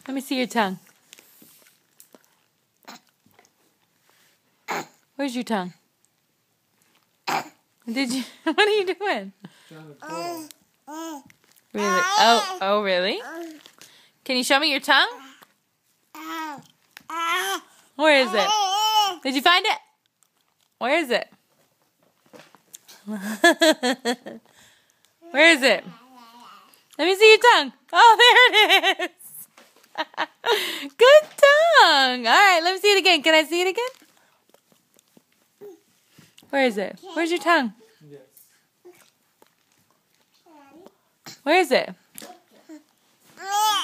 Let me see your tongue. Where's your tongue? Did you? What are you doing? Really? Oh, really? Can you show me your tongue? Where is it? Did you find it? Where is it? Where is it? Let me see your tongue. Oh, there it is. Good tongue. All right, let me see it again. Can I see it again? Where is it? Where's your tongue? Where is it?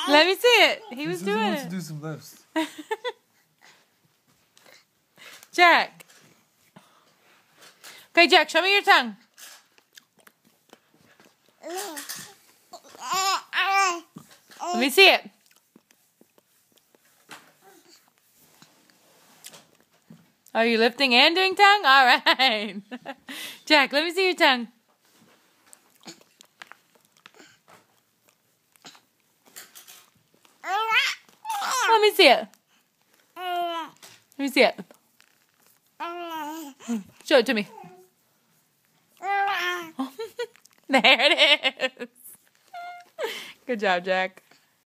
Let me see it. He was doing it. To do some lips. Jack. Okay, Jack, show me your tongue. Let me see it. Are you lifting and doing tongue? All right. Jack, let me see your tongue. Let me see it. Let me see it. Show it to me. There it is. Good job, Jack.